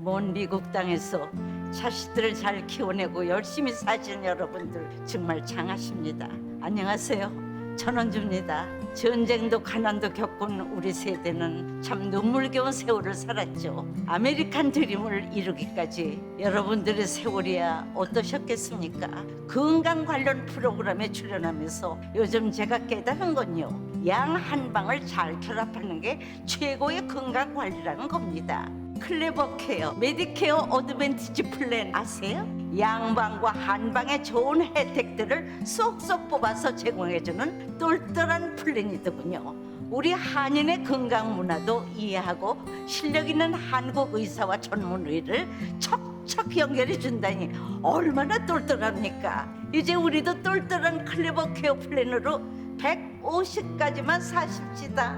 먼 미국 땅에서 자식들을 잘 키워내고 열심히 사신 여러분들 정말 장하십니다. 안녕하세요. 전원주입니다. 전쟁도 가난도 겪은 우리 세대는 참 눈물겨운 세월을 살았죠. 아메리칸 드림을 이루기까지 여러분들의 세월이야 어떠셨겠습니까? 건강 관련 프로그램에 출연하면서 요즘 제가 깨달은 건요, 양 한 방을 잘 결합하는 게 최고의 건강 관리라는 겁니다. 클레버 케어, 메디케어 어드밴티지 플랜 아세요? 양방과 한방의 좋은 혜택들을 쏙쏙 뽑아서 제공해주는 똘똘한 플랜이더군요. 우리 한인의 건강 문화도 이해하고 실력 있는 한국 의사와 전문의를 척척 연결해 준다니 얼마나 똘똘합니까? 이제 우리도 똘똘한 클레버 케어 플랜으로 150까지만 사십시다.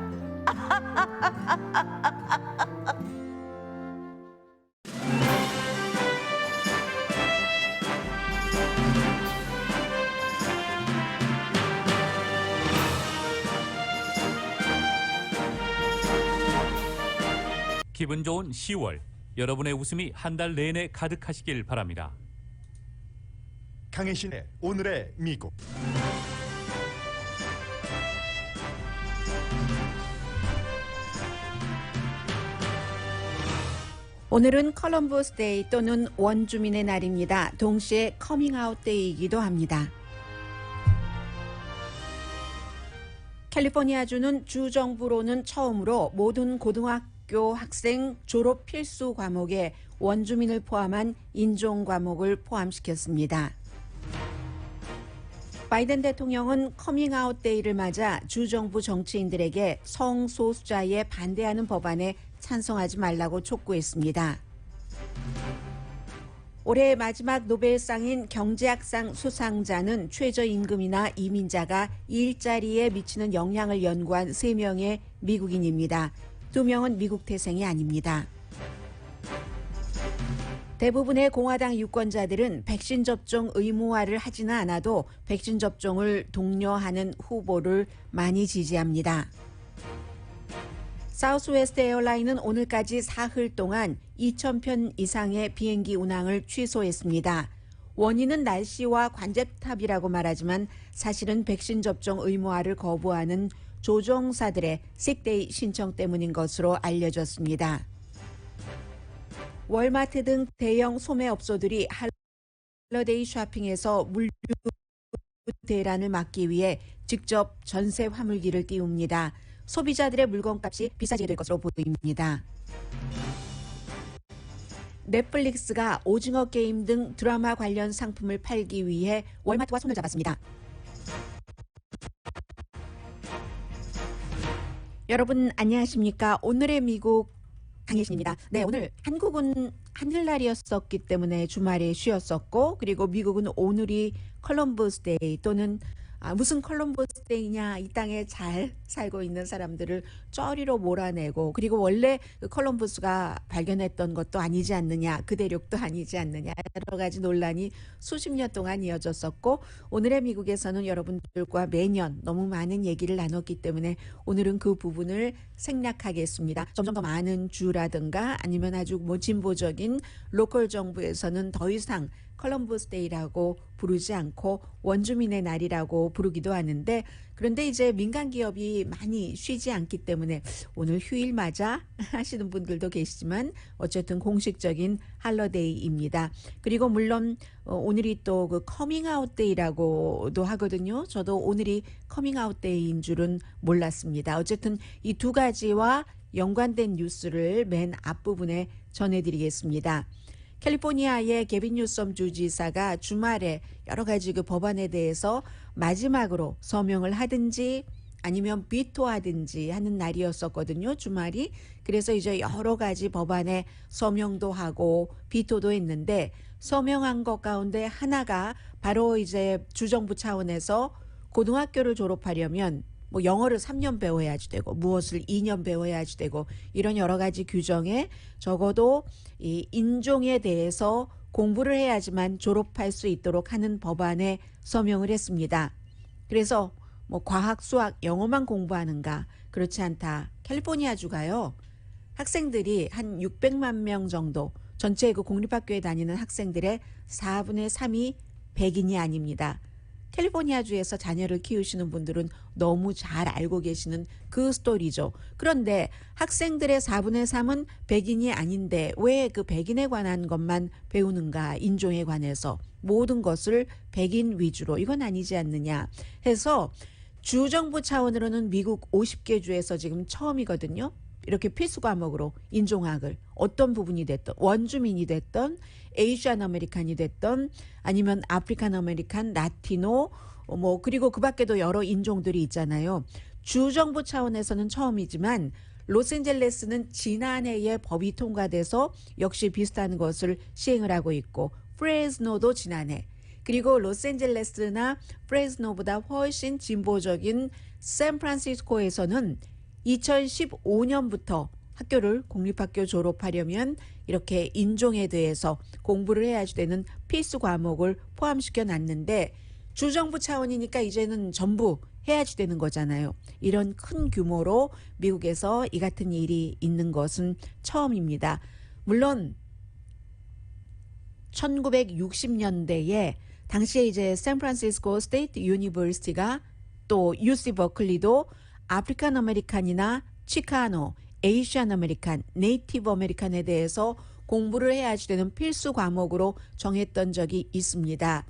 기분 좋은 10월, 여러분의 웃음이 한 달 내내 가득하시길 바랍니다. 강혜신의 오늘의 미국. 오늘은 컬럼버스 데이 또는 원주민의 날입니다. 동시에 커밍아웃 데이이기도 합니다. 캘리포니아주는 주정부로는 처음으로 모든 고등학교 학생 졸업 필수 과목에 원주민을 포함한 인종 과목을 포함시켰습니다. 바이든 대통령은 커밍아웃 데이를 맞아 주정부 정치인들에게 성소수자에 반대하는 법안에 찬성하지 말라고 촉구했습니다. 올해 마지막 노벨상인 경제학상 수상자는 최저임금이나 이민자가 일자리에 미치는 영향을 연구한 3명의 미국인입니다. 2명은 미국 태생이 아닙니다. 대부분의 공화당 유권자들은 백신 접종 의무화를 하지는 않아도 백신 접종을 독려하는 후보를 많이 지지합니다. 사우스웨스트 에어라인은 오늘까지 사흘 동안 2,000편 이상의 비행기 운항을 취소했습니다. 원인은 날씨와 관제탑이라고 말하지만 사실은 백신 접종 의무화를 거부하는 조종사들의 식데이 신청 때문인 것으로 알려졌습니다. 월마트 등 대형 소매업소들이 할러데이 쇼핑에서 물류 대란을 막기 위해 직접 전세 화물기를 띄웁니다. 소비자들의 물건값이 비싸지게 될 것으로 보입니다. 넷플릭스가 오징어 게임 등 드라마 관련 상품을 팔기 위해 월마트와 손을 잡았습니다. 여러분 안녕하십니까? 오늘의 미국 강혜신입니다. 네, 오늘 한국은 한글날이었었기 때문에 주말에 쉬었었고, 그리고 미국은 오늘이 컬럼버스 데이 또는 무슨 컬럼버스 데이냐, 이 땅에 잘 살고 있는 사람들을 쩌리로 몰아내고, 그리고 원래 그 컬럼버스가 발견했던 것도 아니지 않느냐, 그 대륙도 아니지 않느냐, 여러 가지 논란이 수십 년 동안 이어졌었고, 오늘의 미국에서는 여러분들과 매년 너무 많은 얘기를 나눴기 때문에 오늘은 그 부분을 생략하겠습니다. 점점 더 많은 주라든가 아니면 아주 진보적인 로컬 정부에서는 더 이상 컬럼버스 데이라고 부르지 않고 원주민의 날이라고 부르기도 하는데, 그런데 이제 민간 기업이 많이 쉬지 않기 때문에 오늘 휴일 맞아 하시는 분들도 계시지만 어쨌든 공식적인 할러데이입니다. 그리고 물론 오늘이 또 그 커밍아웃 데이라고도 하거든요. 저도 오늘이 커밍아웃 데이인 줄은 몰랐습니다. 어쨌든 이 두 가지와 연관된 뉴스를 맨 앞부분에 전해드리겠습니다. 캘리포니아의 게빈 뉴섬 주지사가 주말에 여러 가지 그 법안에 대해서 마지막으로 서명을 하든지 아니면 비토하든지 하는 날이었었거든요, 주말이. 그래서 이제 여러 가지 법안에 서명도 하고 비토도 했는데, 서명한 것 가운데 하나가 바로 이제 주정부 차원에서 고등학교를 졸업하려면 뭐 영어를 3년 배워야지 되고 무엇을 2년 배워야지 되고 이런 여러 가지 규정에 적어도 이 인종에 대해서 공부를 해야지만 졸업할 수 있도록 하는 법안에 서명을 했습니다. 그래서 뭐 과학, 수학, 영어만 공부하는가? 그렇지 않다. 캘리포니아주가요. 학생들이 한 600만 명 정도, 전체 그 공립학교에 다니는 학생들의 4분의 3이 백인이 아닙니다. 캘리포니아주에서 자녀를 키우시는 분들은 너무 잘 알고 계시는 그 스토리죠. 그런데 학생들의 4분의 3은 백인이 아닌데 왜 그 백인에 관한 것만 배우는가, 인종에 관해서 모든 것을 백인 위주로, 이건 아니지 않느냐 해서 주정부 차원으로는 미국 50개 주에서 지금 처음이거든요. 이렇게 필수 과목으로 인종학을 어떤 부분이 됐던, 원주민이 됐던, 에이시안 아메리칸이 됐던, 아니면 아프리칸 아메리칸, 라티노, 뭐 그리고 그 밖에도 여러 인종들이 있잖아요. 주정부 차원에서는 처음이지만 로스앤젤레스는 지난해에 법이 통과돼서 역시 비슷한 것을 시행을 하고 있고, 프레스노도 지난해, 그리고 로스앤젤레스나 프레스노보다 훨씬 진보적인 샌프란시스코에서는 2015년부터 학교를 공립학교 졸업하려면 이렇게 인종에 대해서 공부를 해야지 되는 필수 과목을 포함시켜 놨는데, 주정부 차원이니까 이제는 전부 해야지 되는 거잖아요. 이런 큰 규모로 미국에서 이 같은 일이 있는 것은 처음입니다. 물론 1960년대에 당시에 이제 샌프란시스코 스테이트 유니버시티가 또 UC 버클리도 아프리칸 아메리칸이나 치카노, 에이시안 아메리칸, 네이티브 아메리칸에 대해서 공부를 해야지 되는 필수 과목으로 정했던 적이 있습니다.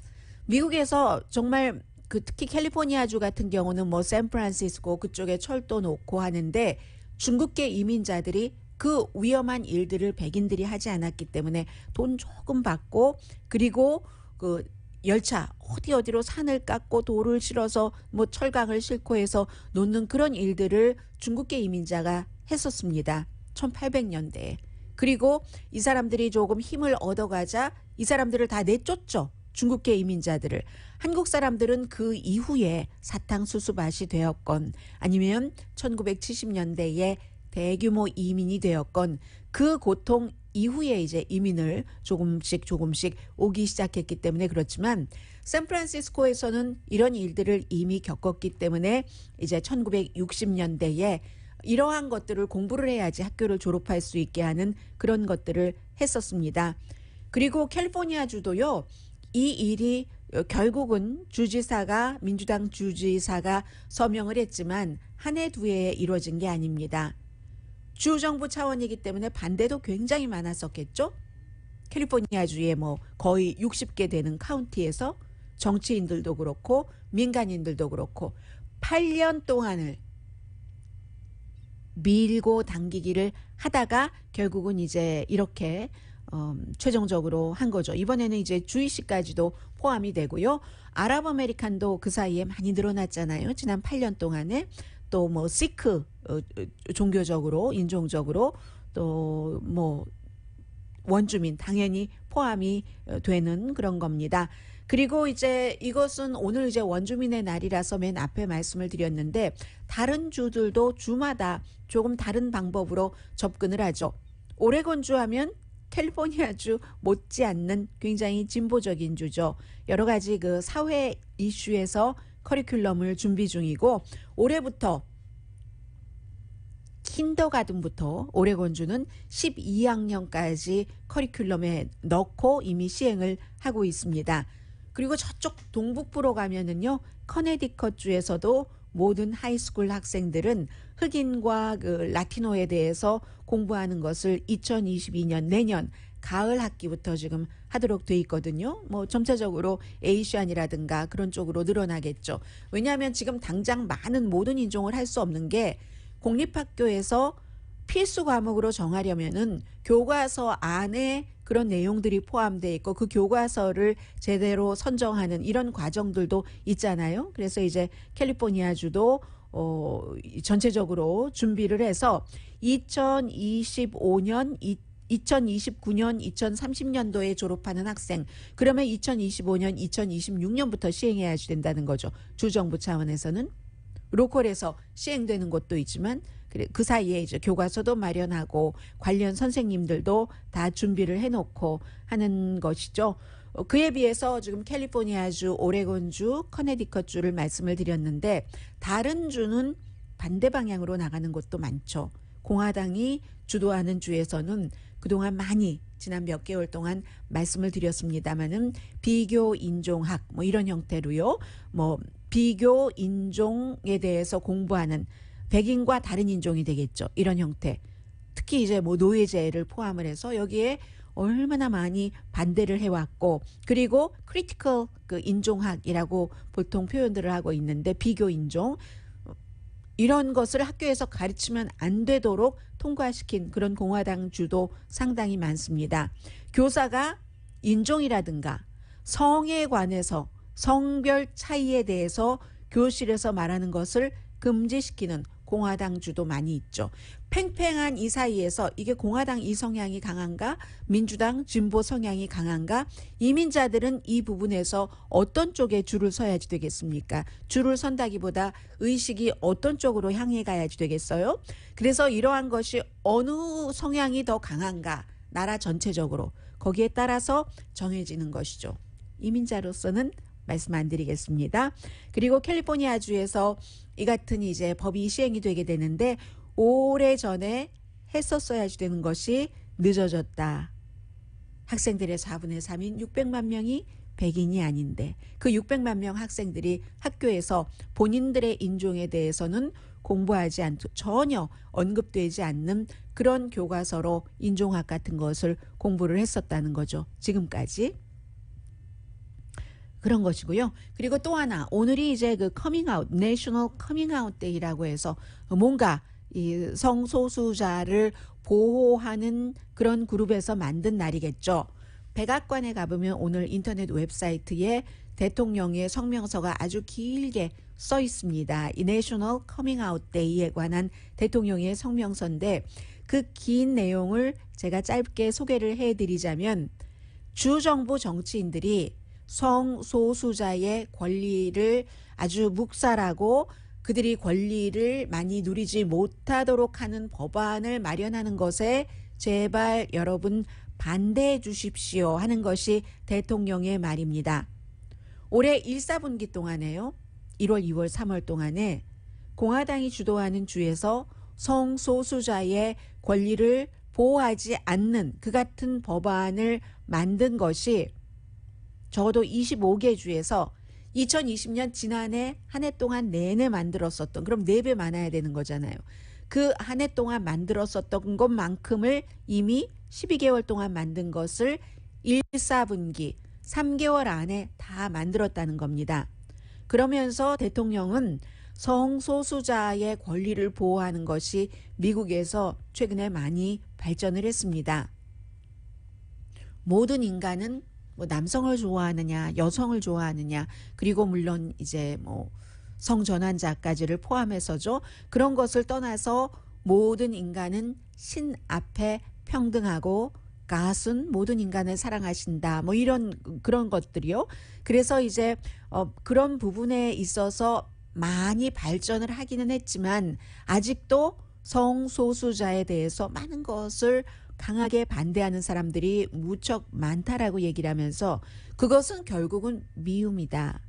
미국에서 정말 특히 캘리포니아주 같은 경우는 뭐 샌프란시스코 그쪽에 철도 놓고 하는데, 중국계 이민자들이 그 위험한 일들을 백인들이 하지 않았기 때문에 돈 조금 받고, 그리고 그 열차 어디로 산을 깎고 돌을 실어서 뭐 철강을 싣고 해서 놓는 그런 일들을 중국계 이민자가 했었습니다. 1800년대에. 그리고 이 사람들이 조금 힘을 얻어가자 이 사람들을 다 내쫓죠. 중국계 이민자들을. 한국 사람들은 그 이후에 사탕수수밭이 되었건, 아니면 1970년대에 대규모 이민이 되었건, 그 고통 이후에 이제 이민을 조금씩 오기 시작했기 때문에 그렇지만, 샌프란시스코에서는 이런 일들을 이미 겪었기 때문에 이제 1960년대에 이러한 것들을 공부를 해야지 학교를 졸업할 수 있게 하는 그런 것들을 했었습니다. 그리고 캘리포니아주도요, 이 일이 결국은 민주당 주지사가 서명을 했지만 한 해 두 해에 이루어진 게 아닙니다. 주정부 차원이기 때문에 반대도 굉장히 많았었겠죠. 캘리포니아주에 뭐 거의 60개 되는 카운티에서 정치인들도 그렇고 민간인들도 그렇고 8년 동안을 밀고 당기기를 하다가 결국은 이제 이렇게 최종적으로 한 거죠. 이번에는 이제 주이시까지도 포함이 되고요. 아랍 아메리칸도 그 사이에 많이 늘어났잖아요. 지난 8년 동안에. 또 뭐 시크 종교적으로, 인종적으로, 또 뭐 원주민 당연히 포함이 되는 그런 겁니다. 그리고 이제 이것은 오늘 이제 원주민의 날이라서 맨 앞에 말씀을 드렸는데, 다른 주들도 주마다 조금 다른 방법으로 접근을 하죠. 오레곤주 하면 캘리포니아주 못지않는 굉장히 진보적인 주죠. 여러 가지 그 사회 이슈에서 커리큘럼을 준비 중이고, 올해부터 킨더가든부터 오레곤주는 12학년까지 커리큘럼에 넣고 이미 시행을 하고 있습니다. 그리고 저쪽 동북부로 가면은요, 커네디컷주에서도 모든 하이스쿨 학생들은 흑인과 그 라티노에 대해서 공부하는 것을 2022년 내년 가을 학기부터 지금 하도록 돼 있거든요. 뭐 점차적으로 에이시안이라든가 그런 쪽으로 늘어나겠죠. 왜냐하면 지금 당장 많은 모든 인종을 할 수 없는 게, 공립학교에서 필수 과목으로 정하려면은 교과서 안에 그런 내용들이 포함되어 있고, 그 교과서를 제대로 선정하는 이런 과정들도 있잖아요. 그래서 이제 캘리포니아주도 전체적으로 준비를 해서 2025년 2029년, 2030년도에 졸업하는 학생, 그러면 2025년, 2026년부터 시행해야지 된다는 거죠. 주정부 차원에서는. 로컬에서 시행되는 곳도 있지만 그 사이에 이제 교과서도 마련하고 관련 선생님들도 다 준비를 해놓고 하는 것이죠. 그에 비해서 지금 캘리포니아주, 오레곤주, 커네디컷주를 말씀을 드렸는데, 다른 주는 반대 방향으로 나가는 곳도 많죠. 공화당이 주도하는 주에서는 그동안 많이 지난 몇 개월 동안 말씀을 드렸습니다마는 비교 인종학 뭐 이런 형태로요. 뭐 비교 인종에 대해서 공부하는 백인과 다른 인종이 되겠죠. 이런 형태. 특히 이제 뭐 노예제를 포함을 해서 여기에 얼마나 많이 반대를 해왔고, 그리고 크리티컬 그 인종학이라고 보통 표현들을 하고 있는데 비교 인종 이런 것을 학교에서 가르치면 안 되도록 통과시킨 그런 공화당 주도 상당히 많습니다. 교사가 인종이라든가 성에 관해서 성별 차이에 대해서 교실에서 말하는 것을 금지시키는 공화당 주도 많이 있죠. 팽팽한 이 사이에서 이게 공화당 이 성향이 강한가 민주당 진보 성향이 강한가, 이민자들은 이 부분에서 어떤 쪽에 줄을 서야지 되겠습니까? 줄을 선다기보다 의식이 어떤 쪽으로 향해 가야지 되겠어요? 그래서 이러한 것이 어느 성향이 더 강한가 나라 전체적으로 거기에 따라서 정해지는 것이죠. 이민자로서는 말씀 안 드리겠습니다. 그리고 캘리포니아주에서 이 같은 이제 법이 시행이 되게 되는데 오래전에 했었어야지 되는 것이 늦어졌다. 학생들의 4분의 3인 600만 명이 백인이 아닌데 그 600만 명 학생들이 학교에서 본인들의 인종에 대해서는 공부하지 않고 전혀 언급되지 않는 그런 교과서로 인종학 같은 것을 공부를 했었다는 거죠. 지금까지. 그런 것이고요. 그리고 또 하나, 오늘이 이제 그 커밍아웃, 내셔널 커밍아웃 데이라고 해서 뭔가 이 성소수자를 보호하는 그런 그룹에서 만든 날이겠죠. 백악관에 가보면 오늘 인터넷 웹사이트에 대통령의 성명서가 아주 길게 써 있습니다. 이 내셔널 커밍아웃 데이에 관한 대통령의 성명서인데 그 긴 내용을 제가 짧게 소개를 해드리자면 주정부 정치인들이 성소수자의 권리를 아주 묵살하고 그들이 권리를 많이 누리지 못하도록 하는 법안을 마련하는 것에 제발 여러분 반대해 주십시오 하는 것이 대통령의 말입니다. 올해 1사분기 동안에요. 1월, 2월, 3월 동안에 공화당이 주도하는 주에서 성소수자의 권리를 보호하지 않는 그 같은 법안을 만든 것이 적어도 25개 주에서 2020년 지난해 한 해 동안 내내 만들었었던, 그럼 4배 많아야 되는 거잖아요. 그 한 해 동안 만들었었던 것만큼을 이미 12개월 동안 만든 것을 1사분기 3개월 안에 다 만들었다는 겁니다. 그러면서 대통령은 성소수자의 권리를 보호하는 것이 미국에서 최근에 많이 발전을 했습니다. 모든 인간은 뭐 남성을 좋아하느냐, 여성을 좋아하느냐, 그리고 물론 이제 뭐 성전환자까지를 포함해서죠. 그런 것을 떠나서 모든 인간은 신 앞에 평등하고 가슴 모든 인간을 사랑하신다. 뭐 이런 그런 것들이요. 그래서 이제 그런 부분에 있어서 많이 발전을 하기는 했지만 아직도 성소수자에 대해서 많은 것을 강하게 반대하는 사람들이 무척 많다라고 얘기를 하면서 그것은 결국은 미움이다.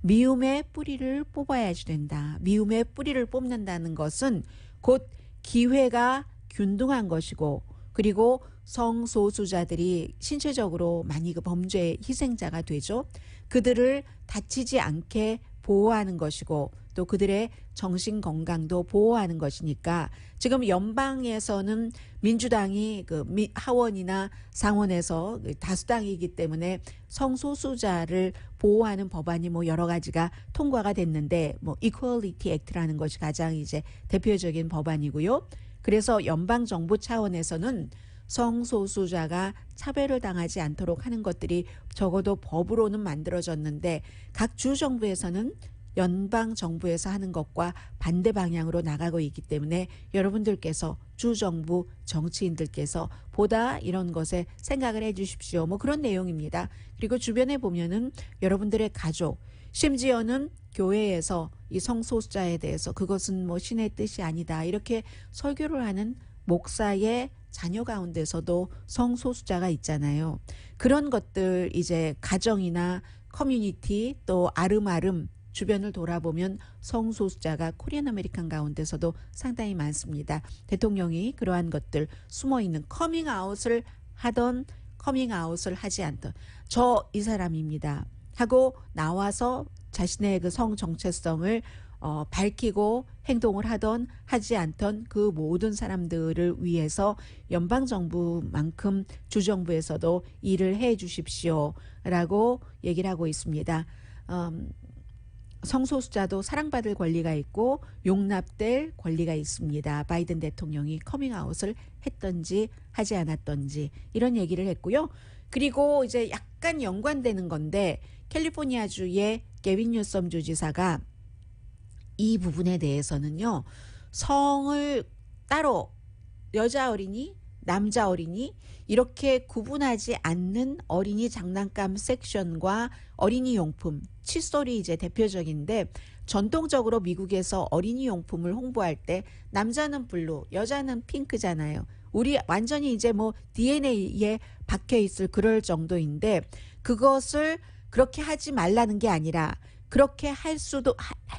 미움의 뿌리를 뽑아야지 된다. 미움의 뿌리를 뽑는다는 것은 곧 기회가 균등한 것이고 그리고 성소수자들이 신체적으로 많이 그 범죄의 희생자가 되죠. 그들을 다치지 않게 보호하는 것이고 또 그들의 정신 건강도 보호하는 것이니까 지금 연방에서는 민주당이 그 하원이나 상원에서 다수당이기 때문에 성소수자를 보호하는 법안이 뭐 여러 가지가 통과가 됐는데 뭐 Equality Act라는 것이 가장 이제 대표적인 법안이고요. 그래서 연방 정부 차원에서는 성소수자가 차별을 당하지 않도록 하는 것들이 적어도 법으로는 만들어졌는데 각 주 정부에서는 연방 정부에서 하는 것과 반대 방향으로 나가고 있기 때문에 여러분들께서 주정부 정치인들께서 보다 이런 것에 생각을 해 주십시오. 뭐 그런 내용입니다. 그리고 주변에 보면은 여러분들의 가족, 심지어는 교회에서 이 성소수자에 대해서 그것은 뭐 신의 뜻이 아니다. 이렇게 설교를 하는 목사의 자녀 가운데서도 성소수자가 있잖아요. 그런 것들 이제 가정이나 커뮤니티 또 아름아름 주변을 돌아보면 성소수자가 코리안 아메리칸 가운데서도 상당히 많습니다. 대통령이 그러한 것들 숨어있는 커밍아웃을 하던 커밍아웃을 하지 않던 저 이 사람입니다 하고 나와서 자신의 그 성 정체성을 밝히고 행동을 하던 하지 않던 그 모든 사람들을 위해서 연방정부만큼 주정부에서도 일을 해 주십시오 라고 얘기를 하고 있습니다. 성소수자도 사랑받을 권리가 있고 용납될 권리가 있습니다. 바이든 대통령이 커밍아웃을 했던지 하지 않았던지 이런 얘기를 했고요. 그리고 이제 약간 연관되는 건데 캘리포니아주의 게빈 뉴섬 주지사가 이 부분에 대해서는요. 성을 따로 여자 어린이, 남자 어린이 이렇게 구분하지 않는 어린이 장난감 섹션과 어린이 용품, 칫솔이 이제 대표적인데 전통적으로 미국에서 어린이 용품을 홍보할 때 남자는 블루, 여자는 핑크잖아요. 우리 완전히 이제 뭐 DNA에 박혀 있을 그럴 정도인데 그것을 그렇게 하지 말라는 게 아니라 그렇게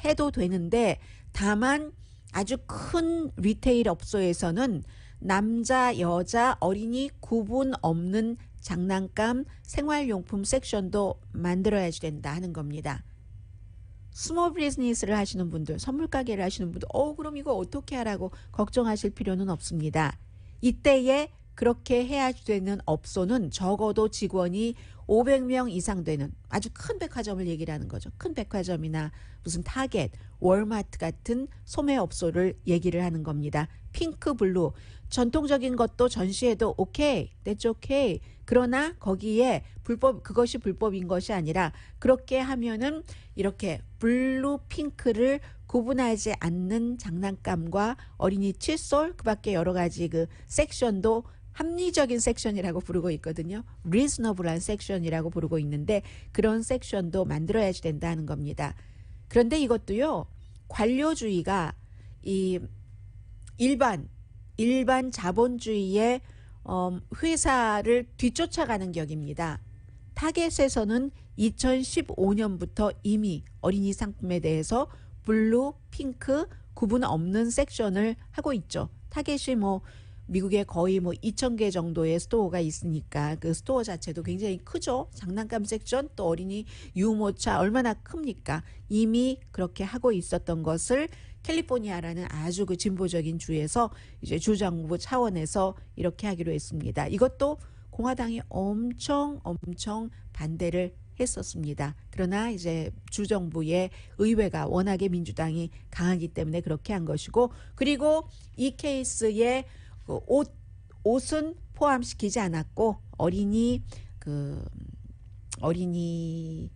해도 되는데 다만 아주 큰 리테일 업소에서는 남자, 여자, 어린이 구분 없는 장난감, 생활용품 섹션도 만들어야지 된다 하는 겁니다. 스몰 비즈니스를 하시는 분들, 선물 가게를 하시는 분들, 그럼 이거 어떻게 하라고 걱정하실 필요는 없습니다. 이때에 그렇게 해야 되는 업소는 적어도 직원이 500명 이상 되는 아주 큰 백화점을 얘기를 하는 거죠. 큰 백화점이나 무슨 타겟, 월마트 같은 소매업소를 얘기를 하는 겁니다. 핑크, 블루, 전통적인 것도 전시해도 오케이, that's okay. 그러나 거기에 그것이 불법인 것이 아니라 그렇게 하면은 이렇게 블루, 핑크를 구분하지 않는 장난감과 어린이 칫솔, 그 밖에 여러 가지 그 섹션도 합리적인 섹션이라고 부르고 있거든요. reasonable한 섹션이라고 부르고 있는데 그런 섹션도 만들어야지 된다는 겁니다. 그런데 이것도요. 관료주의가 이 일반 자본주의의 회사를 뒤쫓아가는 격입니다. 타겟에서는 2015년부터 이미 어린이 상품에 대해서 블루, 핑크 구분 없는 섹션을 하고 있죠. 타겟이 뭐 미국에 거의 뭐 2,000개 정도의 스토어가 있으니까 그 스토어 자체도 굉장히 크죠. 장난감 섹션 또 어린이 유모차 얼마나 큽니까? 이미 그렇게 하고 있었던 것을 캘리포니아라는 아주 그 진보적인 주에서 이제 주정부 차원에서 이렇게 하기로 했습니다. 이것도 공화당이 엄청 반대를 했었습니다. 그러나 이제 주정부의 의회가 워낙에 민주당이 강하기 때문에 그렇게 한 것이고 그리고 이 케이스에 옷은 포함시키지 않았고 어린이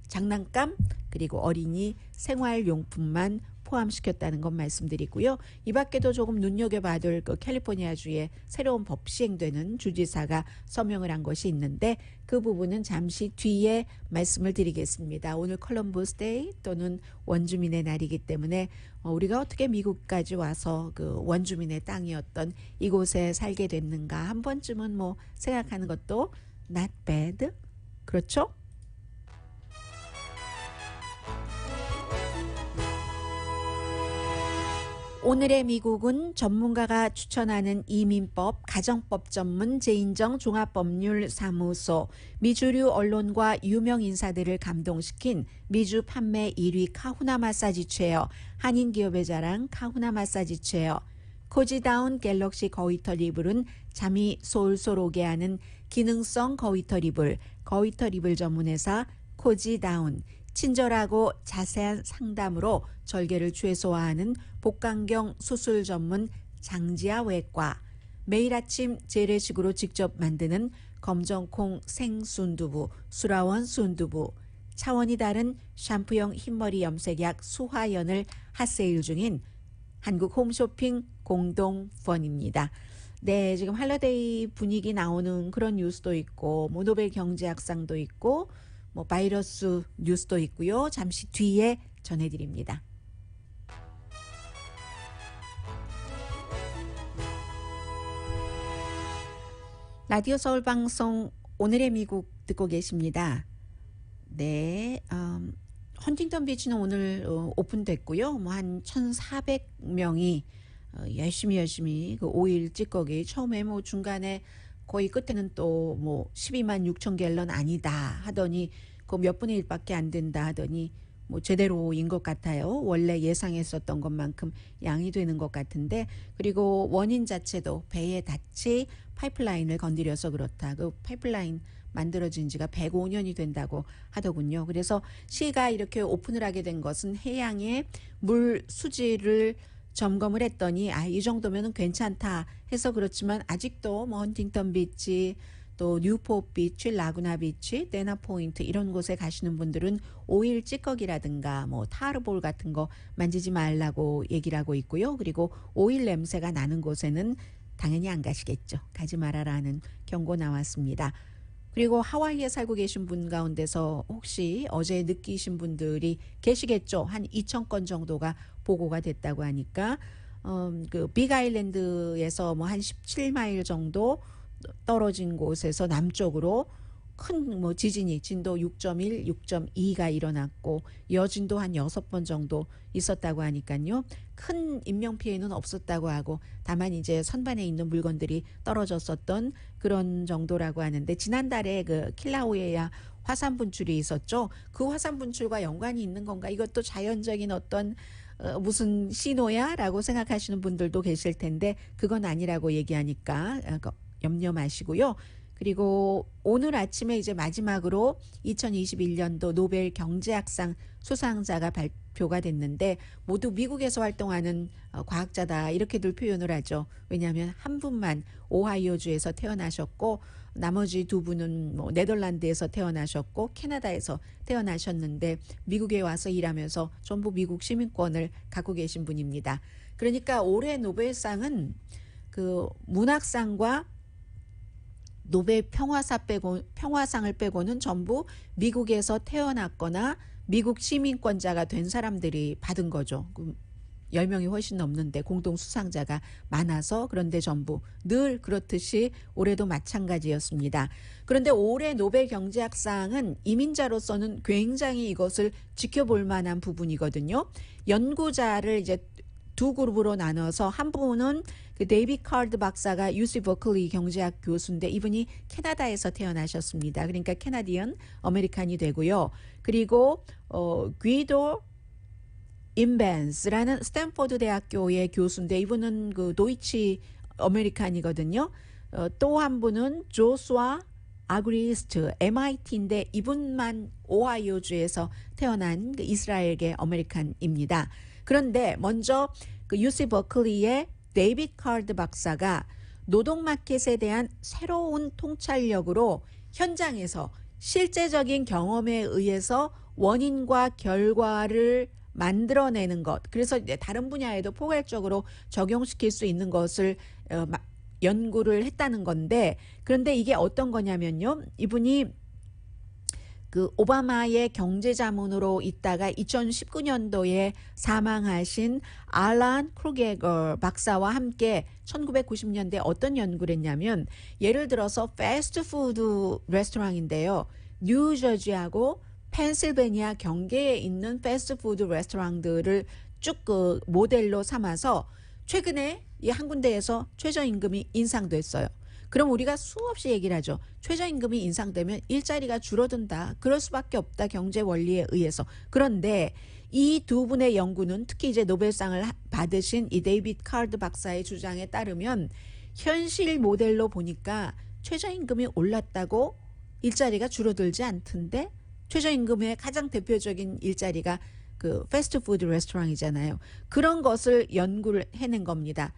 장난감 그리고 어린이 생활용품만 포함시켰다는 건 말씀드리고요. 이 밖에도 조금 눈여겨봐야 될 그 캘리포니아주의 새로운 법 시행되는 주지사가 서명을 한 것이 있는데 그 부분은 잠시 뒤에 말씀을 드리겠습니다. 오늘 컬럼버스 데이 또는 원주민의 날이기 때문에 우리가 어떻게 미국까지 와서 그 원주민의 땅이었던 이곳에 살게 됐는가 한 번쯤은 뭐 생각하는 것도 not bad. 그렇죠? 오늘의 미국은 전문가가 추천하는 이민법, 가정법 전문 재인정 종합법률사무소, 미주류 언론과 유명 인사들을 감동시킨 미주 판매 1위 카후나 마사지 체어, 한인 기업의 자랑 카후나 마사지 체어, 코지다운 갤럭시 거위털 이불은 잠이 솔솔 오게 하는 기능성 거위털 이불, 거위털 이불 전문회사 코지다운, 친절하고 자세한 상담으로 절개를 최소화하는 복강경 수술 전문 장지아 외과, 매일 아침 재래식으로 직접 만드는 검정콩 생순두부, 수라원 순두부, 차원이 다른 샴푸용 흰머리 염색약 수화연을 핫세일 중인 한국 홈쇼핑 공동펀입니다. 네, 지금 할러데이 분위기 나오는 그런 뉴스도 있고 뭐 노벨 경제학상도 있고 뭐 바이러스 뉴스도 있고요. 잠시 뒤에 전해드립니다. 라디오 서울 방송 오늘의 미국 듣고 계십니다. 네, 헌팅턴 비치는 오늘 오픈됐고요. 뭐 한 1,400명이 열심히 그 5일 찌꺼기 처음에 뭐 중간에 거의 끝에는 또 뭐 12만 6천 갤런 아니다 하더니 그 몇 분의 1밖에 안 된다 하더니 뭐 제대로인 것 같아요. 원래 예상했었던 것만큼 양이 되는 것 같은데, 그리고 원인 자체도 배에 닿지 파이프라인을 건드려서 그렇다. 그 파이프라인 만들어진 지가 105년이 된다고 하더군요. 그래서 시가 이렇게 오픈을 하게 된 것은 해양의 물 수질을 점검을 했더니 이 정도면은 괜찮다 해서 그렇지만 아직도 뭐 헌팅턴 비치 또 뉴포트 비치, 라구나 비치, 데나 포인트 이런 곳에 가시는 분들은 오일 찌꺼기라든가 뭐 타르볼 같은 거 만지지 말라고 얘기를 하고 있고요. 그리고 오일 냄새가 나는 곳에는 당연히 안 가시겠죠. 가지 말아라는 경고 나왔습니다. 그리고 하와이에 살고 계신 분 가운데서 혹시 어제 느끼신 분들이 계시겠죠. 한 2,000건 정도가 보고가 됐다고 하니까 그 빅아일랜드에서 뭐 한 17마일 정도 떨어진 곳에서 남쪽으로 큰 뭐 지진이 진도 6.1, 6.2가 일어났고 여진도 한 6번 정도 있었다고 하니까요. 큰 인명 피해는 없었다고 하고 다만 이제 선반에 있는 물건들이 떨어졌었던 그런 정도라고 하는데, 지난달에 그 킬라우에야 화산 분출이 있었죠. 그 화산 분출과 연관이 있는 건가? 이것도 자연적인 어떤 무슨 신호야? 라고 생각하시는 분들도 계실 텐데 그건 아니라고 얘기하니까 염려 마시고요. 그리고 오늘 아침에 이제 마지막으로 2021년도 노벨 경제학상 수상자가 발표가 됐는데 모두 미국에서 활동하는 과학자다 이렇게들 표현을 하죠. 왜냐하면 한 분만 오하이오주에서 태어나셨고 나머지 두 분은 뭐 네덜란드에서 태어나셨고 캐나다에서 태어나셨는데 미국에 와서 일하면서 전부 미국 시민권을 갖고 계신 분입니다. 그러니까 올해 노벨상은 그 문학상과 노벨 평화상을 빼고는 전부 미국에서 태어났거나 미국 시민권자가 된 사람들이 받은 거죠. 10명이 훨씬 넘는데 공동 수상자가 많아서, 그런데 전부 늘 그렇듯이 올해도 마찬가지였습니다. 그런데 올해 노벨 경제학상은 이민자로서는 굉장히 이것을 지켜볼 만한 부분이거든요. 연구자를 이제 두 그룹으로 나눠서 한 분은 그 데이빗 카드 박사가 UC 버클리 경제학 교수인데 이분이 캐나다에서 태어나셨습니다. 그러니까 캐나디언 아메리칸이 되고요. 그리고 귀도 임벤스라는 스탠포드 대학교의 교수인데 이분은 그 도이치 아메리칸이거든요. 또 한 분은 조수아 아그리스트 MIT인데 이분만 오하이오주에서 태어난 그 이스라엘계 아메리칸입니다. 그런데 먼저 그 UC 버클리의 데이빗 카드 박사가 노동마켓에 대한 새로운 통찰력으로 현장에서 실제적인 경험에 의해서 원인과 결과를 만들어내는 것, 그래서 이제 다른 분야에도 포괄적으로 적용시킬 수 있는 것을 연구를 했다는 건데, 그런데 이게 어떤 거냐면요. 이분이 그 오바마의 경제자문으로 있다가 2019년도에 사망하신 알란 크루게거 박사와 함께 1990년대 어떤 연구를 했냐면, 예를 들어서 패스트푸드 레스토랑인데요. 뉴저지하고 펜실베니아 경계에 있는 패스트푸드 레스토랑들을 쭉 그 모델로 삼아서 최근에 이 한 군데에서 최저임금이 인상됐어요. 그럼 우리가 수없이 얘기를 하죠. 최저임금이 인상되면 일자리가 줄어든다. 그럴 수밖에 없다. 경제 원리에 의해서. 그런데 이 두 분의 연구는 특히 이제 노벨상을 받으신 이 데이빗 카드 박사의 주장에 따르면 현실 모델로 보니까 최저임금이 올랐다고 일자리가 줄어들지 않던데, 최저임금의 가장 대표적인 일자리가 그 패스트푸드 레스토랑이잖아요. 그런 것을 연구를 해낸 겁니다.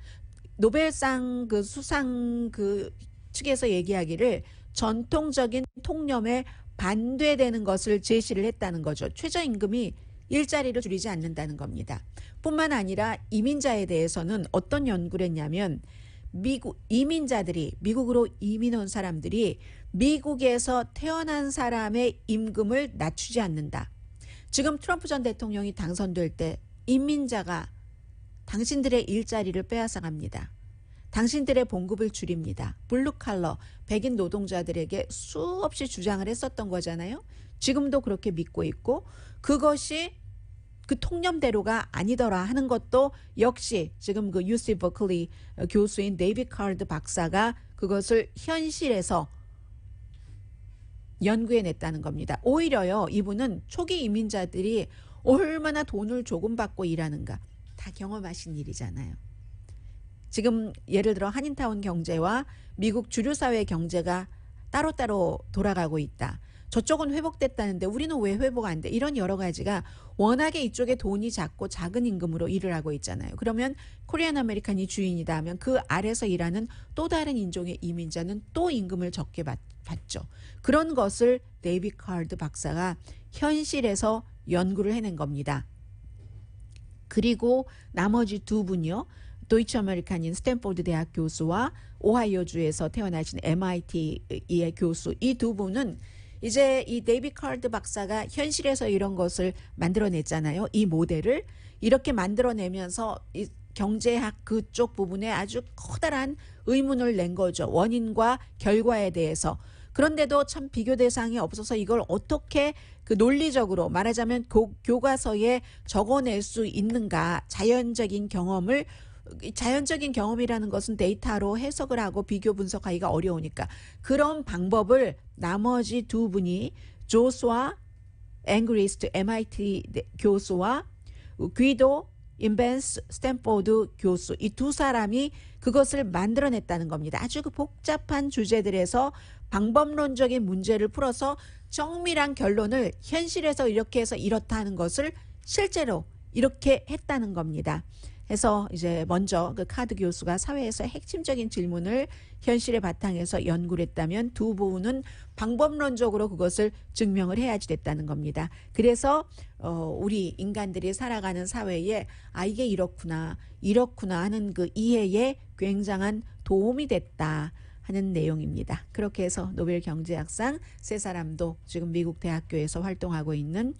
노벨상 그 수상 그 측에서 얘기하기를 전통적인 통념에 반대되는 것을 제시를 했다는 거죠. 최저임금이 일자리를 줄이지 않는다는 겁니다. 뿐만 아니라 이민자에 대해서는 어떤 연구를 했냐면, 미국으로 이민 온 사람들이 미국에서 태어난 사람의 임금을 낮추지 않는다. 지금 트럼프 전 대통령이 당선될 때 이민자가 당신들의 일자리를 빼앗아갑니다. 당신들의 봉급을 줄입니다. 블루칼러, 백인 노동자들에게 수없이 주장을 했었던 거잖아요. 지금도 그렇게 믿고 있고 그것이 그 통념대로가 아니더라 하는 것도 역시 지금 그 UC 버클리 교수인 데이비드 카드 박사가 그것을 현실에서 연구해냈다는 겁니다. 오히려요, 이분은 초기 이민자들이 얼마나 돈을 조금 받고 일하는가 다 경험하신 일이잖아요. 지금 예를 들어 한인타운 경제와 미국 주류사회 경제가 따로따로 돌아가고 있다. 저쪽은 회복됐다는데 우리는 왜 회복 안 돼? 이런 여러 가지가 워낙에 이쪽에 돈이 작고 작은 임금으로 일을 하고 있잖아요. 그러면 코리안 아메리칸이 주인이다 하면 그 아래서 일하는 또 다른 인종의 이민자는 또 임금을 적게 받죠. 그런 것을 데이비드 카드 박사가 현실에서 연구를 해낸 겁니다. 그리고 나머지 두 분이요. 도이치 아메리칸인 스탠포드 대학 교수와 오하이오주에서 태어나신 MIT의 교수, 이 두 분은 이제 이 데이비드 카드 박사가 현실에서 이런 것을 만들어냈잖아요. 이 모델을 이렇게 만들어내면서 이 경제학 그쪽 부분에 아주 커다란 의문을 낸 거죠. 원인과 결과에 대해서. 그런데도 참 비교 대상이 없어서 이걸 어떻게 그 논리적으로 말하자면 교과서에 적어낼 수 있는가. 자연적인 경험이라는 것은 데이터로 해석을 하고 비교 분석하기가 어려우니까 그런 방법을 나머지 두 분이 조스와 앵그리스트 MIT 교수와 귀도 인벤스 스탠포드 교수, 이 두 사람이 그것을 만들어냈다는 겁니다. 아주 그 복잡한 주제들에서 방법론적인 문제를 풀어서 정밀한 결론을 현실에서 이렇게 해서 이렇다 하는 것을 실제로 이렇게 했다는 겁니다. 해서 이제 먼저 그 카드 교수가 사회에서 핵심적인 질문을 현실의 바탕에서 연구를 했다면 두 분은 방법론적으로 그것을 증명을 해야지 됐다는 겁니다. 그래서 우리 인간들이 살아가는 사회에 이게 이렇구나 하는 그 이해에 굉장한 도움이 됐다 하는 내용입니다. 그렇게 해서 노벨 경제학상 세 사람도 지금 미국 대학교에서 활동하고 있는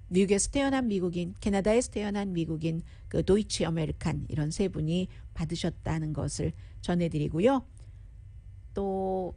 미국에서 태어난 미국인, 캐나다에서 태어난 미국인, 그 도이치 아메리칸 이런 세 분이 받으셨다는 것을 전해드리고요. 또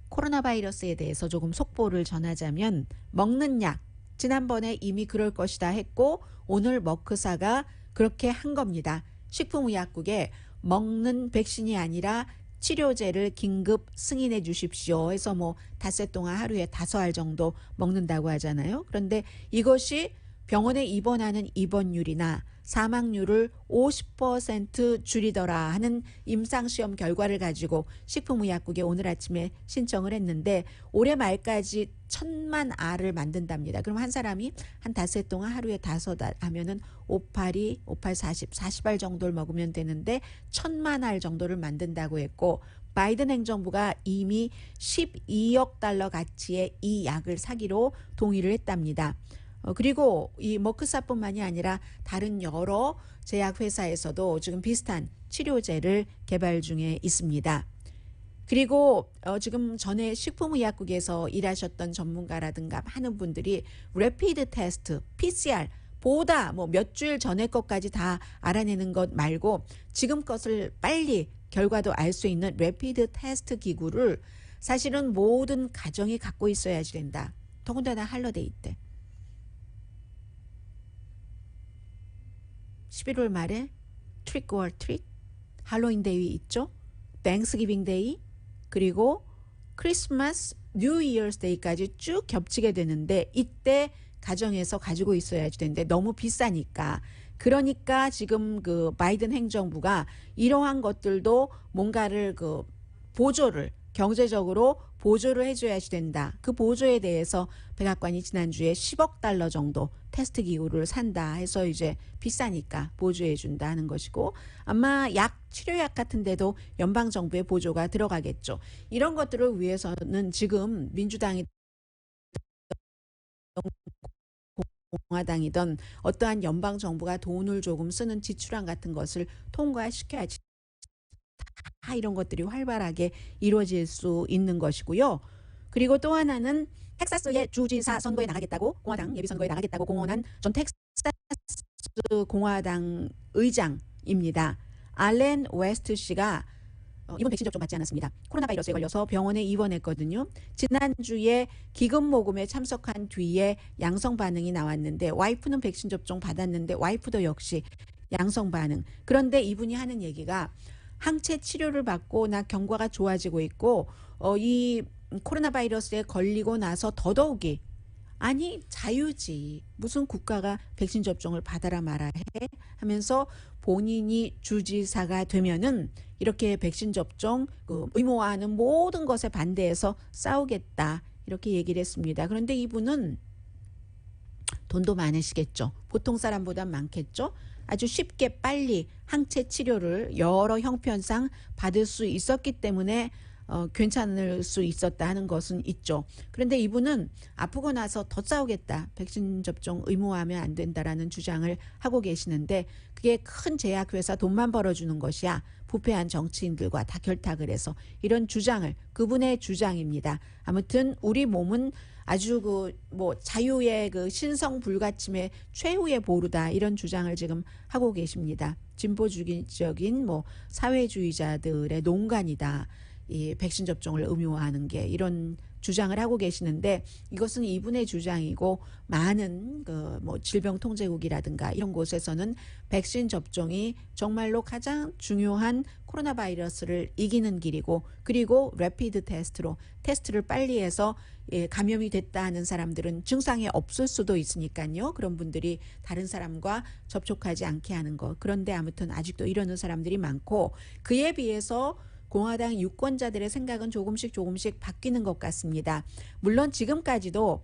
코로나 바이러스에 대해서 조금 속보를 전하자면 먹는 약, 지난번에 이미 그럴 것이다 했고 오늘 머크사가 그렇게 한 겁니다. 식품의약국에 먹는 백신이 아니라 치료제를 긴급 승인해 주십시오 해서 뭐 닷새 동안 하루에 5알 정도 먹는다고 하잖아요. 그런데 이것이 병원에 입원하는 입원율이나 사망률을 50% 줄이더라 하는 임상시험 결과를 가지고 식품의약국에 오늘 아침에 신청을 했는데 올해 말까지 1,000만 알을 만든답니다. 그럼 한 사람이 한 닷새 동안 하루에 5알 하면은 5, 40알 정도를 먹으면 되는데 1,000만 알 정도를 만든다고 했고 바이든 행정부가 이미 12억 달러 가치의 이 약을 사기로 동의를 했답니다. 그리고 이 머크사뿐만이 아니라 다른 여러 제약회사에서도 지금 비슷한 치료제를 개발 중에 있습니다. 그리고 지금 전에 식품의약국에서 일하셨던 전문가라든가 많은 분들이 레피드 테스트, PCR 보다 뭐 몇 주일 전에 것까지 다 알아내는 것 말고 지금 것을 빨리 결과도 알 수 있는 레피드 테스트 기구를 사실은 모든 가정이 갖고 있어야지 된다. 더군다나 할러데이 때. 11월 말에 트릭 오어 트릿, 할로윈 데이 있죠. 땡스기빙 데이, 그리고 크리스마스, 뉴 이어스 데이까지 쭉 겹치게 되는데 이때 가정에서 가지고 있어야지 되는데 너무 비싸니까. 그러니까 지금 그 바이든 행정부가 이러한 것들도 뭔가를 그 보조를 경제적으로 보조를 해줘야지 된다. 그 보조에 대해서 백악관이 지난주에 10억 달러 정도 테스트 기구를 산다 해서 이제 비싸니까 보조해 준다 하는 것이고 아마 치료약 같은 데도 연방정부의 보조가 들어가겠죠. 이런 것들을 위해서는 지금 민주당이 공화당이던 어떠한 연방정부가 돈을 조금 쓰는 지출안 같은 것을 통과시켜야지 다 이런 것들이 활발하게 이루어질 수 있는 것이고요. 그리고 또 하나는 텍사스의 주지사 선거에 나가겠다고 공화당 예비선거에 나가겠다고 공언한 전 텍사스 공화당 의장입니다. 알렌 웨스트 씨가 이번 백신 접종 받지 않았습니다. 코로나 바이러스에 걸려서 병원에 입원했거든요. 지난주에 기금 모금에 참석한 뒤에 양성 반응이 나왔는데 와이프는 백신 접종 받았는데 와이프도 역시 양성 반응. 그런데 이분이 하는 얘기가 항체 치료를 받고 나 경과가 좋아지고 있고 이 코로나 바이러스에 걸리고 나서 더더욱이 아니 자유지 무슨 국가가 백신 접종을 받아라 말아 해 하면서 본인이 주지사가 되면은 이렇게 백신 접종 의무화하는 모든 것에 반대해서 싸우겠다 이렇게 얘기를 했습니다. 그런데 이분은 돈도 많으시겠죠. 보통 사람보다 많겠죠. 아주 쉽게 빨리 항체 치료를 여러 형편상 받을 수 있었기 때문에 괜찮을 수 있었다 하는 것은 있죠. 그런데 이분은 아프고 나서 더 싸우겠다. 백신 접종 의무화하면 안 된다라는 주장을 하고 계시는데 그게 큰 제약회사 돈만 벌어주는 것이야. 부패한 정치인들과 다 결탁을 해서 이런 주장을 그분의 주장입니다. 아무튼 우리 몸은 아주 자유의 신성 불가침의 최후의 보루다 이런 주장을 지금 하고 계십니다. 진보주의적인 사회주의자들의 농간이다. 이 백신 접종을 의무화하는 게 이런 주장을 하고 계시는데 이것은 이분의 주장이고 많은 질병통제국이라든가 이런 곳에서는 백신 접종이 정말로 가장 중요한 코로나 바이러스를 이기는 길이고 그리고 래피드 테스트를 빨리 해서 감염이 됐다 하는 사람들은 증상이 없을 수도 있으니까요. 그런 분들이 다른 사람과 접촉하지 않게 하는 것. 그런데 아무튼 아직도 이러는 사람들이 많고 그에 비해서 공화당 유권자들의 생각은 조금씩 바뀌는 것 같습니다. 물론 지금까지도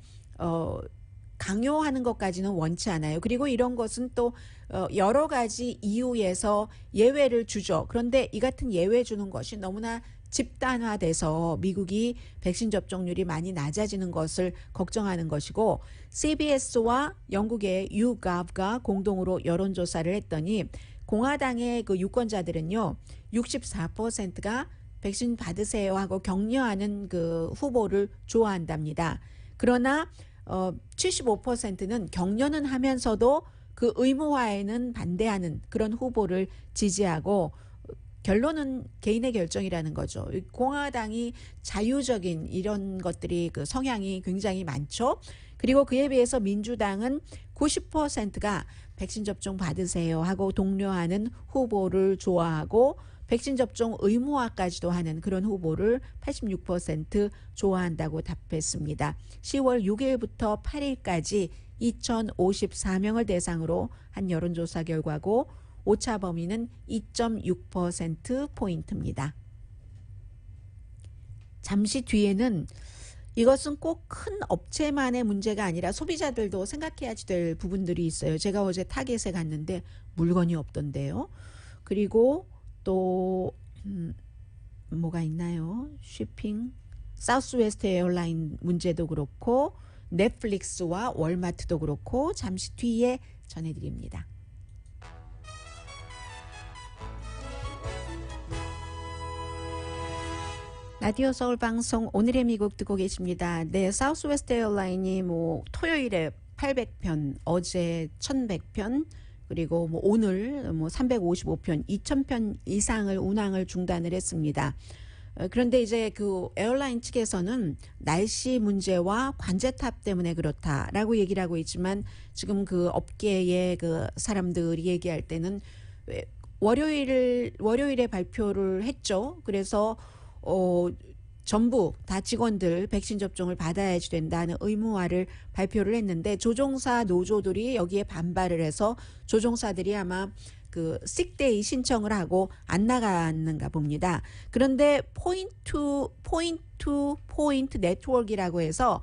강요하는 것까지는 원치 않아요. 그리고 이런 것은 또 여러 가지 이유에서 예외를 주죠. 그런데 이 같은 예외 주는 것이 너무나 집단화돼서 미국이 백신 접종률이 많이 낮아지는 것을 걱정하는 것이고 CBS와 영국의 YouGov가 공동으로 여론조사를 했더니 공화당의 유권자들은요 64%가 백신 받으세요 하고 격려하는 후보를 좋아한답니다. 그러나 75%는 격려는 하면서도 그 의무화에는 반대하는 그런 후보를 지지하고 결론은 개인의 결정이라는 거죠. 공화당이 자유적인 이런 것들이 성향이 굉장히 많죠. 그리고 그에 비해서 민주당은 90%가 백신 접종 받으세요 하고 독려하는 후보를 좋아하고 백신 접종 의무화까지도 하는 그런 후보를 86% 좋아한다고 답했습니다. 10월 6일부터 8일까지 2054명을 대상으로 한 여론조사 결과고 오차 범위는 2.6%포인트입니다. 잠시 뒤에는 이것은 꼭 큰 업체만의 문제가 아니라 소비자들도 생각해야지 될 부분들이 있어요. 제가 어제 타겟에 갔는데 물건이 없던데요. 그리고 또 뭐가 있나요? 쇼핑, 사우스웨스트 에어라인 문제도 그렇고 넷플릭스와 월마트도 그렇고 잠시 뒤에 전해드립니다. 라디오 서울 방송 오늘의 미국 듣고 계십니다. 네, 사우스웨스트 에어라인이 토요일에 800편, 어제 1100편, 그리고 오늘 355편, 2000편 이상을 운항을 중단을 했습니다. 그런데 이제 에어라인 측에서는 날씨 문제와 관제탑 때문에 그렇다라고 얘기를 하고 있지만 지금 업계의 사람들이 얘기할 때는 월요일에 발표를 했죠. 그래서 전부 다 직원들 백신 접종을 받아야지 된다는 의무화를 발표를 했는데 조종사 노조들이 여기에 반발을 해서 조종사들이 아마 식데이 신청을 하고 안 나가는가 봅니다. 그런데 포인트 네트워크라고 해서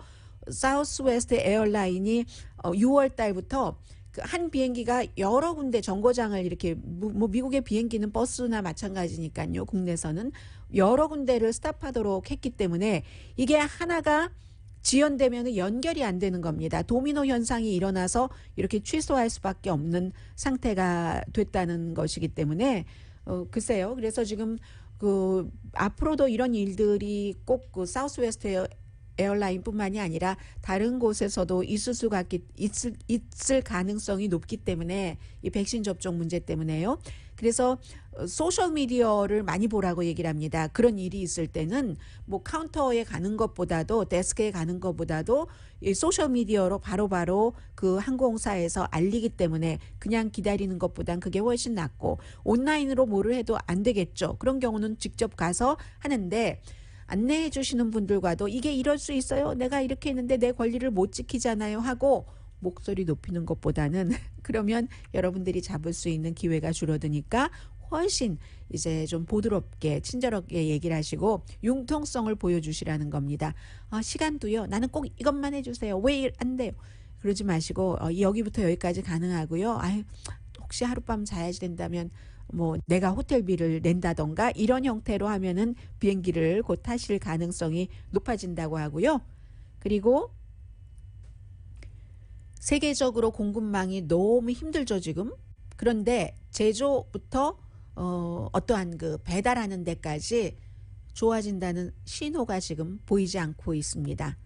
사우스웨스트 에어라인이 6월 달부터 한 비행기가 여러 군데 정거장을 이렇게 미국의 비행기는 버스나 마찬가지니까요. 국내에서는 여러 군데를 스탑하도록 했기 때문에 이게 하나가 지연되면 연결이 안 되는 겁니다. 도미노 현상이 일어나서 이렇게 취소할 수밖에 없는 상태가 됐다는 것이기 때문에 글쎄요. 그래서 지금 앞으로도 이런 일들이 꼭 사우스웨스트 에어라인뿐만이 아니라 다른 곳에서도 있을 가능성이 높기 때문에 이 백신 접종 문제 때문에요. 그래서 소셜 미디어를 많이 보라고 얘기를 합니다. 그런 일이 있을 때는 뭐 카운터에 가는 것보다도 데스크에 가는 것보다도 이 소셜 미디어로 바로바로 그 항공사에서 알리기 때문에 그냥 기다리는 것보단 그게 훨씬 낫고, 온라인으로 뭐를 해도 안 되겠죠. 그런 경우는 직접 가서 하는데, 안내해 주시는 분들과도 이게 이럴 수 있어요, 내가 이렇게 했는데 내 권리를 못 지키잖아요 하고 목소리 높이는 것보다는 그러면 여러분들이 잡을 수 있는 기회가 줄어드니까 훨씬 이제 좀 부드럽게 친절하게 얘기를 하시고 융통성을 보여주시라는 겁니다. 시간도요, 나는 꼭 이것만 해주세요, 왜 안 돼요, 그러지 마시고 여기부터 여기까지 가능하고요, 혹시 하룻밤 자야지 된다면 뭐 내가 호텔비를 낸다던가 이런 형태로 하면은 비행기를 곧 타실 가능성이 높아진다고 하고요. 그리고 세계적으로 공급망이 너무 힘들죠 지금. 그런데 제조부터 어떠한 그 배달하는 데까지 좋아진다는 신호가 지금 보이지 않고 있습니다.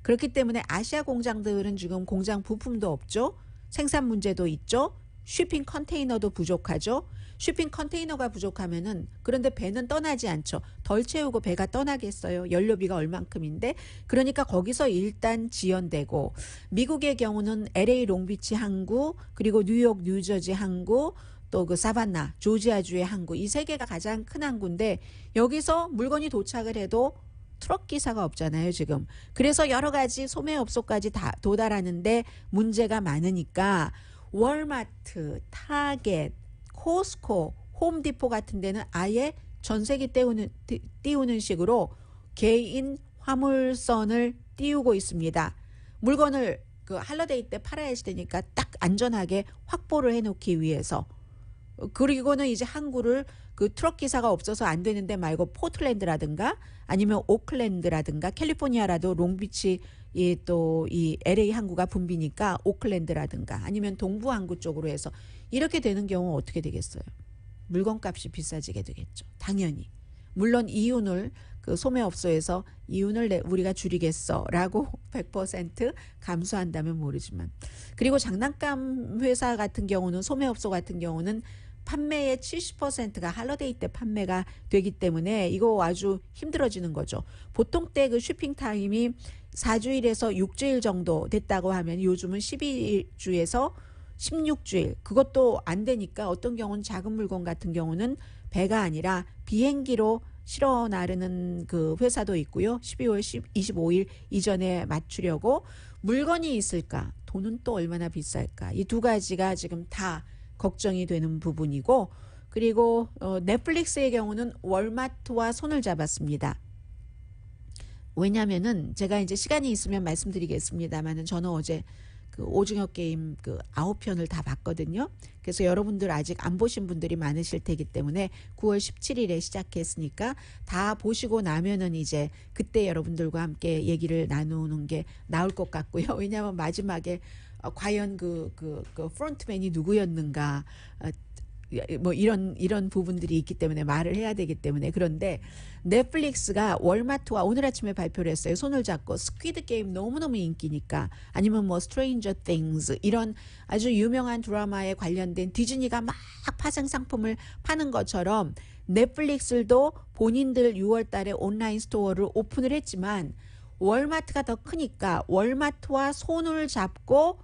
그렇기 때문에 아시아 공장들은 지금 공장 부품도 없죠. 생산 문제도 있죠. 쉬핑 컨테이너도 부족하죠. 쉬핑 컨테이너가 부족하면은, 그런데 배는 떠나지 않죠. 덜 채우고 배가 떠나겠어요. 연료비가 얼만큼인데. 그러니까 거기서 일단 지연되고, 미국의 경우는 LA 롱비치 항구, 그리고 뉴욕 뉴저지 항구, 또 그 사바나 조지아주의 항구, 이 세 개가 가장 큰 항구인데 여기서 물건이 도착을 해도 트럭 기사가 없잖아요 지금. 그래서 여러 가지 소매업소까지 다 도달하는데 문제가 많으니까 월마트, 타겟, 코스코, 홈디포 같은 데는 아예 전세기 띄우는 식으로 개인 화물선을 띄우고 있습니다. 물건을 그 할러데이 때 팔아야 되니까 딱 안전하게 확보를 해놓기 위해서. 그리고는 이제 항구를 그 트럭 기사가 없어서 안 되는데 말고 포틀랜드라든가 아니면 오클랜드라든가 캘리포니아라도 롱비치 또 이 LA 항구가 붐비니까 오클랜드라든가 아니면 동부 항구 쪽으로 해서 이렇게 되는 경우 어떻게 되겠어요? 물건값이 비싸지게 되겠죠. 당연히. 물론 이윤을 그 소매업소에서 이윤을 우리가 줄이겠어라고 100% 감수한다면 모르지만, 그리고 장난감 회사 같은 경우는, 소매업소 같은 경우는 판매의 70%가 할러데이 때 판매가 되기 때문에 이거 아주 힘들어지는 거죠. 보통 때 그 쉬핑 타임이 4주일에서 6주일 정도 됐다고 하면 요즘은 12주에서 16주일, 그것도 안 되니까 어떤 경우는 작은 물건 같은 경우는 배가 아니라 비행기로 실어 나르는 그 회사도 있고요. 12월 25일 이전에 맞추려고. 물건이 있을까? 돈은 또 얼마나 비쌀까? 이 두 가지가 지금 다 걱정이 되는 부분이고, 그리고 넷플릭스의 경우는 월마트와 손을 잡았습니다. 왜냐면은 제가 이제 시간이 있으면 말씀드리겠습니다만은 저는 어제 그 오징어 게임 그 9편을 다 봤거든요. 그래서 여러분들 아직 안 보신 분들이 많으실 테기 때문에 9월 17일에 시작했으니까 다 보시고 나면은 이제 그때 여러분들과 함께 얘기를 나누는 게 나을 것 같고요. 왜냐하면 마지막에 과연 그 프론트맨이 누구였는가, 뭐 이런 부분들이 있기 때문에 말을 해야 되기 때문에. 그런데 넷플릭스가 월마트와 오늘 아침에 발표를 했어요. 손을 잡고. 스퀴드 게임 너무너무 인기니까, 아니면 뭐 스트레인저 띵스, 이런 아주 유명한 드라마에 관련된 디즈니가 막 파생 상품을 파는 것처럼 넷플릭스도 본인들 6월 달에 온라인 스토어를 오픈을 했지만 월마트가 더 크니까 월마트와 손을 잡고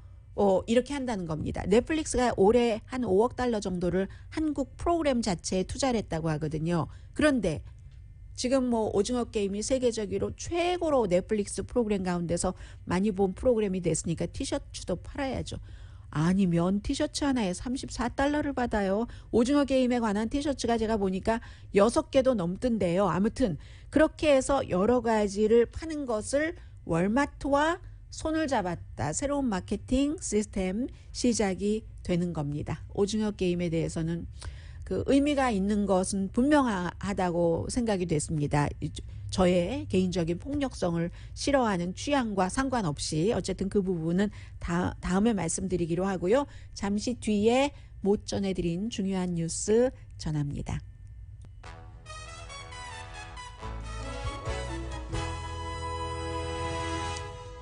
이렇게 한다는 겁니다. 넷플릭스가 올해 한 5억 달러 정도를 한국 프로그램 자체에 투자를 했다고 하거든요. 그런데 지금 뭐 오징어 게임이 세계적으로 최고로 넷플릭스 프로그램 가운데서 많이 본 프로그램이 됐으니까 티셔츠도 팔아야죠. 아니면 티셔츠 하나에 34달러를 받아요. 오징어 게임에 관한 티셔츠가 제가 보니까 6개도 넘던데요. 아무튼 그렇게 해서 여러 가지를 파는 것을 월마트와 손을 잡았다. 새로운 마케팅 시스템 시작이 되는 겁니다. 오징어 게임에 대해서는 그 의미가 있는 것은 분명하다고 생각이 됐습니다. 저의 개인적인 폭력성을 싫어하는 취향과 상관없이 어쨌든 그 부분은 다음에 말씀드리기로 하고요. 잠시 뒤에 못 전해드린 중요한 뉴스 전합니다.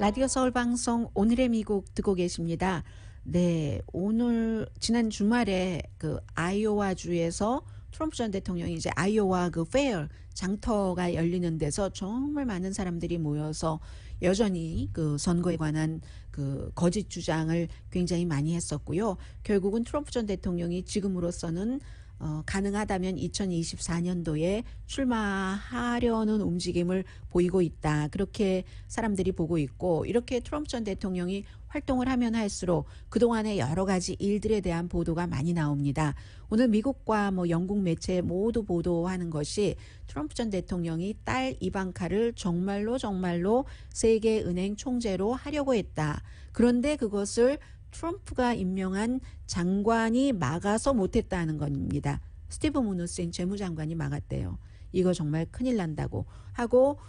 라디오 서울 방송 오늘의 미국 듣고 계십니다. 네, 오늘 지난 주말에 그 아이오와 주에서 트럼프 전 대통령이 이제 아이오와 그 페어 장터가 열리는 데서 정말 많은 사람들이 모여서 여전히 그 선거에 관한 그 거짓 주장을 굉장히 많이 했었고요. 결국은 트럼프 전 대통령이 지금으로서는 가능하다면 2024년도에 출마하려는 움직임을 보이고 있다. 그렇게 사람들이 보고 있고, 이렇게 트럼프 전 대통령이 활동을 하면 할수록 그동안의 여러 가지 일들에 대한 보도가 많이 나옵니다. 오늘 미국과 뭐 영국 매체 모두 보도하는 것이 트럼프 전 대통령이 딸 이방카를 정말로 세계은행 총재로 하려고 했다. 그런데 그것을 트럼프가 임명한 장관이 막아서 못했다는 겁니다. 스티브 무누신 재무장관이 막았대요. 이거 정말 큰일 난다고 하고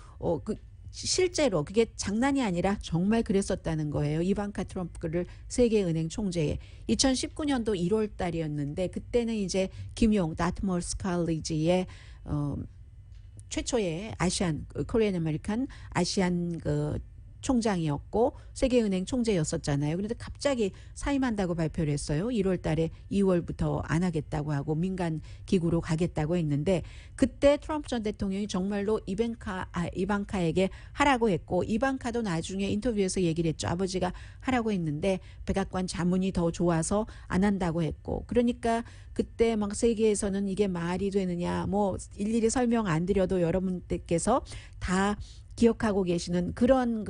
실제로 그게 장난이 아니라 정말 그랬었다는 거예요. 이방카 트럼프를 세계은행 총재에 2019년도 1월 달이었는데 그때는 이제 김용 다트머스 칼리지의 최초의 아시안 코리안 아메리칸 아시안 그 총장이었고 세계은행 총재였었잖아요. 그런데 갑자기 사임한다고 발표를 했어요. 1월 달에 2월부터 안 하겠다고 하고 민간 기구로 가겠다고 했는데 그때 트럼프 전 대통령이 정말로 이방카에게 하라고 했고 이방카도 나중에 인터뷰에서 얘기를 했죠. 아버지가 하라고 했는데 백악관 자문이 더 좋아서 안 한다고 했고 그러니까 그때 막 세계에서는 이게 말이 되느냐 뭐 일일이 설명 안 드려도 여러분들께서 다 기억하고 계시는 그런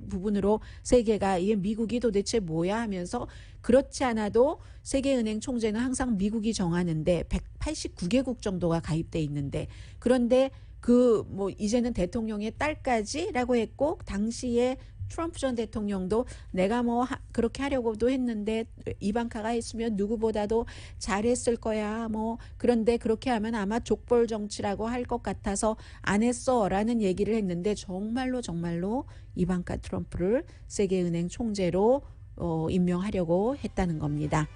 부분으로 세계가 이게 미국이 도대체 뭐야 하면서 그렇지 않아도 세계은행 총재는 항상 미국이 정하는데 189개국 정도가 가입돼 있는데 그런데 그 뭐 이제는 대통령의 딸까지라고 했고 당시에 트럼프 전 대통령도 내가 뭐 그렇게 하려고도 했는데 이방카가 했으면 누구보다도 잘했을 거야. 뭐 그런데 그렇게 하면 아마 족벌 정치라고 할 것 같아서 안 했어라는 얘기를 했는데 정말로 이방카 트럼프를 세계은행 총재로 임명하려고 했다는 겁니다.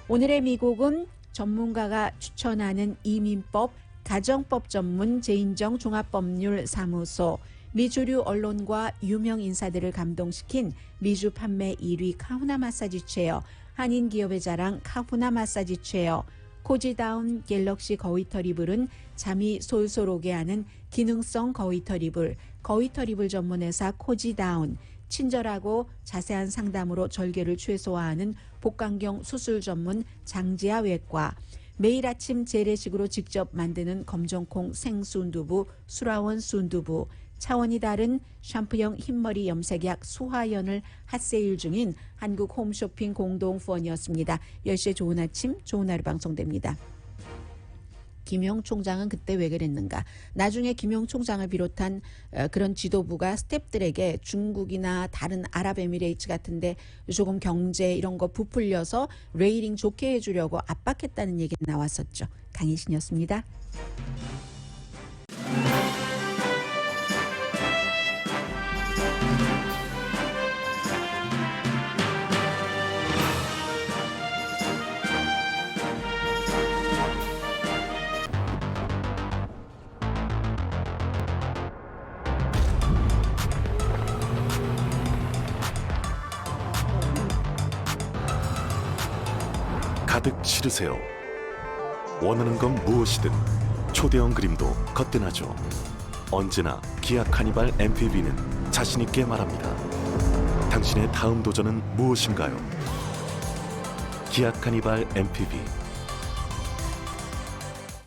오늘의 미국은 전문가가 추천하는 이민법 가정법 전문 제인정 종합법률사무소 미주류 언론과 유명 인사들을 감동시킨 미주 판매 1위 카후나 마사지 체어, 한인 기업의 자랑 카후나 마사지 체어, 코지다운 갤럭시 거위털 이불은 잠이 솔솔 오게 하는 기능성 거위털 이불, 거위털 이불 전문회사 코지다운, 친절하고 자세한 상담으로 절개를 최소화하는 복강경 수술 전문 장지아 외과, 매일 아침 재래식으로 직접 만드는 검정콩 생순두부 수라원 순두부, 차원이 다른 샴푸형 흰머리 염색약 수화연을 핫세일 중인 한국 홈쇼핑 공동 후원이었습니다. 10시에 좋은 아침 좋은 하루 방송됩니다. 김용 총장은 그때 왜 그랬는가? 나중에 김용 총장을 비롯한 그런 지도부가 스태프들에게 중국이나 다른 아랍에미레이트 같은데 조금 경제 이런 거 부풀려서 레이팅 좋게 해주려고 압박했다는 얘기 나왔었죠. 강희신이었습니다. 가득 실으세요. 원하는 건 무엇이든 초대형 그림도 거뜬하죠. 언제나 기아 카니발 MPV는 자신 있게 말합니다. 당신의 다음 도전은 무엇인가요? 기아 카니발 MPV